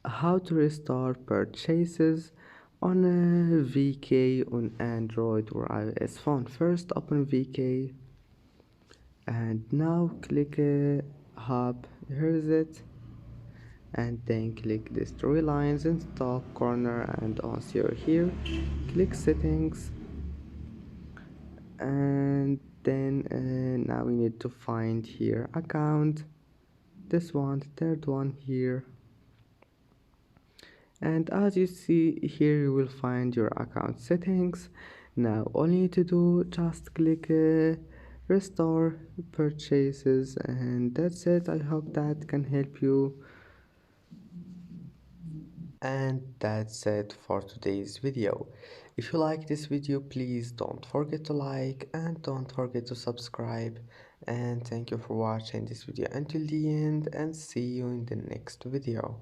how to restore purchases on a VK on Android or iOS phone. First open VK and now click hub, here is it, and then click the story lines in the top corner, and once you're here click settings, and then now we need to find here account, this one, the third one here, and as you see here you will find your account settings. Now all you need to do, just click restore purchases, and that's it. I hope that can help you, and that's it for today's video. If you like this video, please don't forget to like and don't forget to subscribe, and thank you for watching this video until the end, and see you in the next video.